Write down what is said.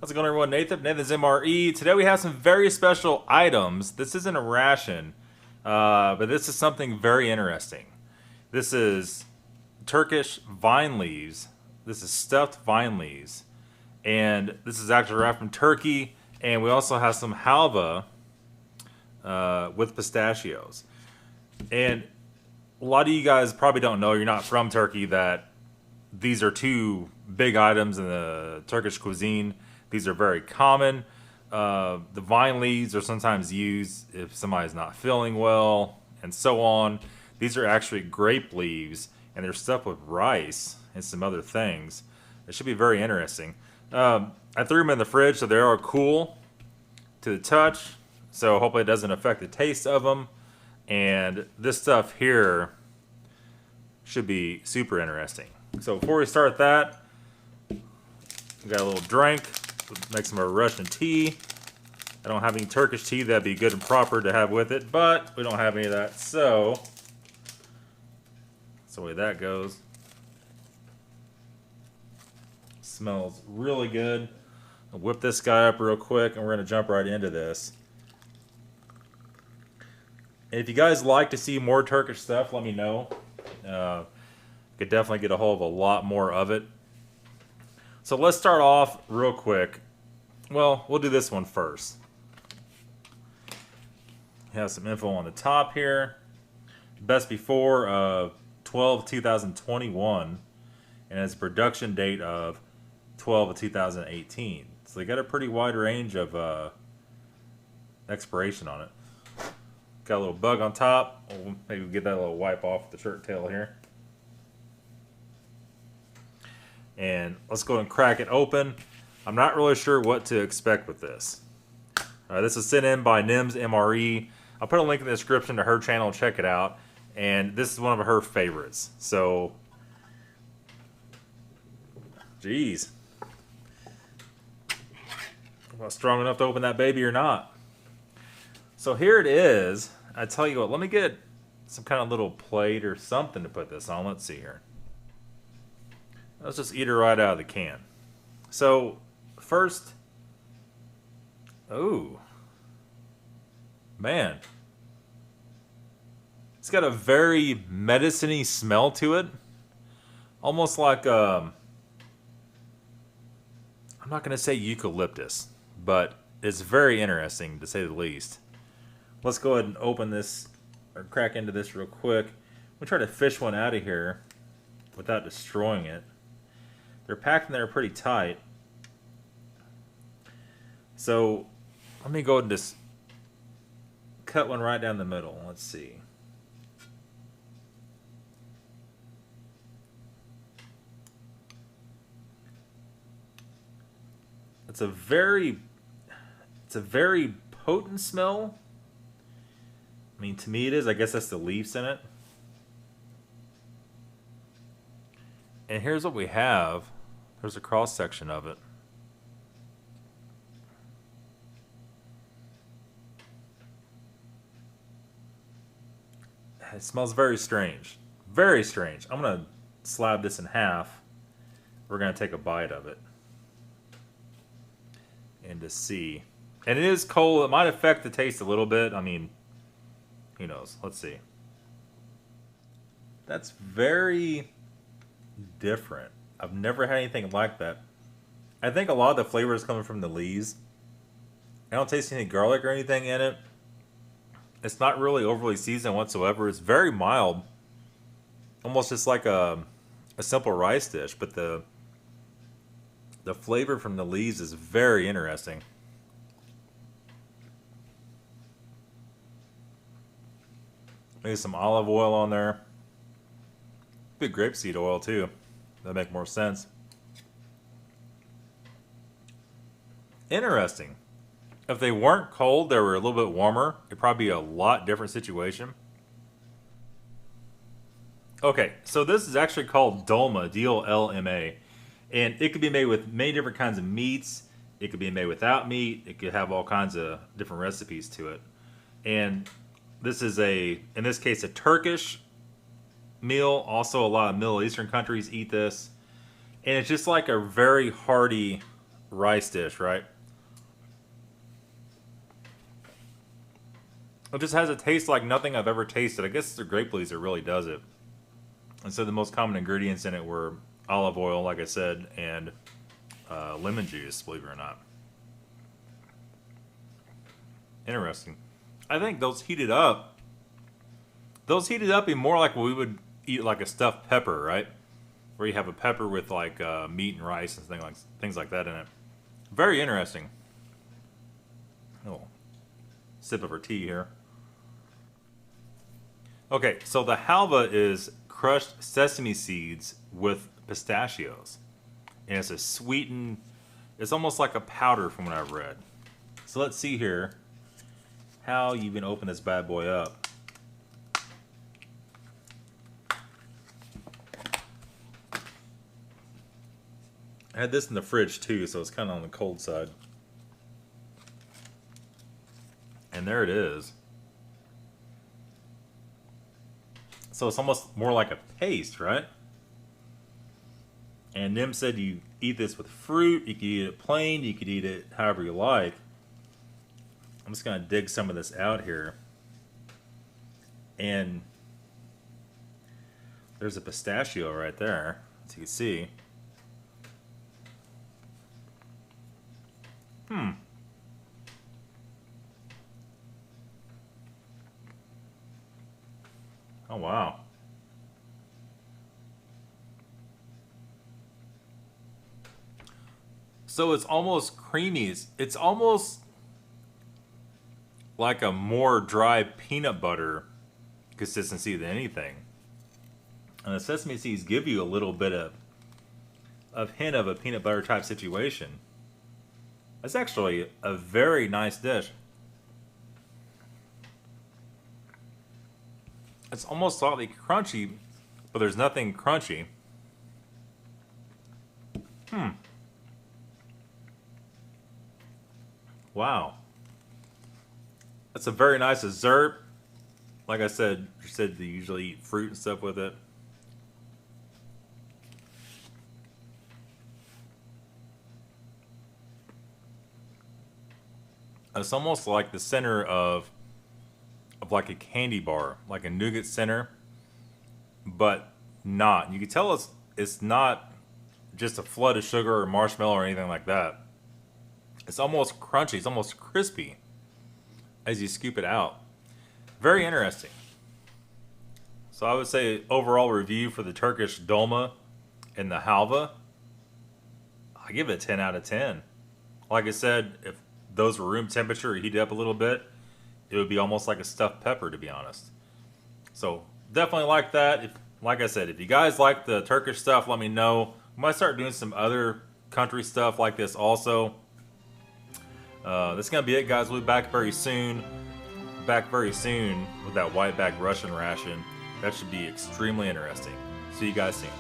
How's it going, everyone? Nathan's MRE. Today we have some very special items. This isn't a ration, but this is something very interesting. This is Turkish vine leaves. This is stuffed vine leaves. And this is actually wrapped from Turkey. And we also have some halva with pistachios. And a lot of you guys probably don't know, you're not from Turkey, that these are two big items in the Turkish cuisine. These are very common. The vine leaves are sometimes used if somebody's not feeling well, and so on. These are actually grape leaves, and they're stuffed with rice and some other things. It should be very interesting. I threw them in the fridge, so they are cool to the touch. So hopefully it doesn't affect the taste of them. And this stuff here should be super interesting. So before we start that, we got a little drink. Make some Russian tea. I don't have any Turkish tea. That'd be good and proper to have with it, but we don't have any of that. So that's the way that goes. Smells really good. I'll whip this guy up real quick, and we're gonna jump right into this. And if you guys like to see more Turkish stuff, let me know. Could definitely get a hold of a lot more of it. So let's start off real quick. Well, we'll do this one first. Have some info on the top here. Best before of 12/2021, and it's production date of 12/2018. So they got a pretty wide range of expiration on it. Got a little bug on top. We'll maybe get that little wipe off the shirt tail here. And let's go and crack it open. I'm not really sure what to expect with this. This is sent in by Nims MRE. I'll put a link in the description to her channel. Check it out. And this is one of her favorites. So, geez. Am I strong enough to open that baby or not? So here it is. I tell you what, let me get some kind of little plate or something to put this on. Let's see here. Let's just eat it right out of the can. So, first, oh, man. It's got a very medicine-y smell to it. Almost like, I'm not going to say eucalyptus, but it's very interesting to say the least. Let's go ahead and open this, or crack into this real quick. We'll try to fish one out of here without destroying it. They're packed in there pretty tight. So let me go ahead and just cut one right down the middle. Let's see. It's a very potent smell. I mean, to me it is. I guess that's the leaves in it. And here's what we have. There's a cross section of it. It smells very strange. Very strange. I'm going to slab this in half. We're going to take a bite of it. And to see. And it is cold. It might affect the taste a little bit. I mean, who knows? Let's see. That's very different. I've never had anything like that. I think a lot of the flavor is coming from the leaves. I don't taste any garlic or anything in it. It's not really overly seasoned whatsoever. It's very mild. Almost just like a simple rice dish. But the flavor from the leaves is very interesting. Maybe some olive oil on there. Good grapeseed oil too. That'd make more sense. Interesting. If they weren't cold, they were a little bit warmer, it'd probably be a lot different situation. Okay, so this is actually called DOLMA, D-O-L-M-A. And it could be made with many different kinds of meats. It could be made without meat. It could have all kinds of different recipes to it. And this is in this case, a Turkish meal. Also, a lot of Middle Eastern countries eat this. And it's just like a very hearty rice dish, right? It just has a taste like nothing I've ever tasted. I guess it's the grape leaves that really does it. And so the most common ingredients in it were olive oil, like I said, and lemon juice, believe it or not. Interesting. I think those heated up be more like what we would eat, like a stuffed pepper, right? Where you have a pepper with like meat and rice and things like that in it. Very interesting. Oh, sip of our tea here. Okay, so the halva is crushed sesame seeds with pistachios. And it's a sweetened, it's almost like a powder from what I've read. So let's see here how you can open this bad boy up. I had this in the fridge too, so it's kind of on the cold side. And there it is. So it's almost more like a paste, right? And Nim said you eat this with fruit, you could eat it plain, you could eat it however you like. I'm just going to dig some of this out here. And there's a pistachio right there, as you can see. Oh, wow. So it's almost creamy. It's almost like a more dry peanut butter consistency than anything. And the sesame seeds give you a little bit of hint of a peanut butter type situation. That's actually a very nice dish. It's almost slightly crunchy, but there's nothing crunchy. Wow. That's a very nice dessert. Like I said, you said they usually eat fruit and stuff with it. It's almost like the center of like a candy bar, like a nougat center, but not. You can tell it's not just a flood of sugar or marshmallow or anything like that. It's almost crunchy. It's almost crispy as you scoop it out. Very interesting. So I would say overall review for the Turkish dolma and the halva, I give it a 10 out of 10. Like I said, if those were room temperature or heated up a little bit, it would be almost like a stuffed pepper, to be honest. So definitely like that. Like I said, if you guys like the Turkish stuff, let me know. We might start doing some other country stuff like this also. That's going to be it, guys. We'll be back very soon. With that white bag Russian ration. That should be extremely interesting. See you guys soon.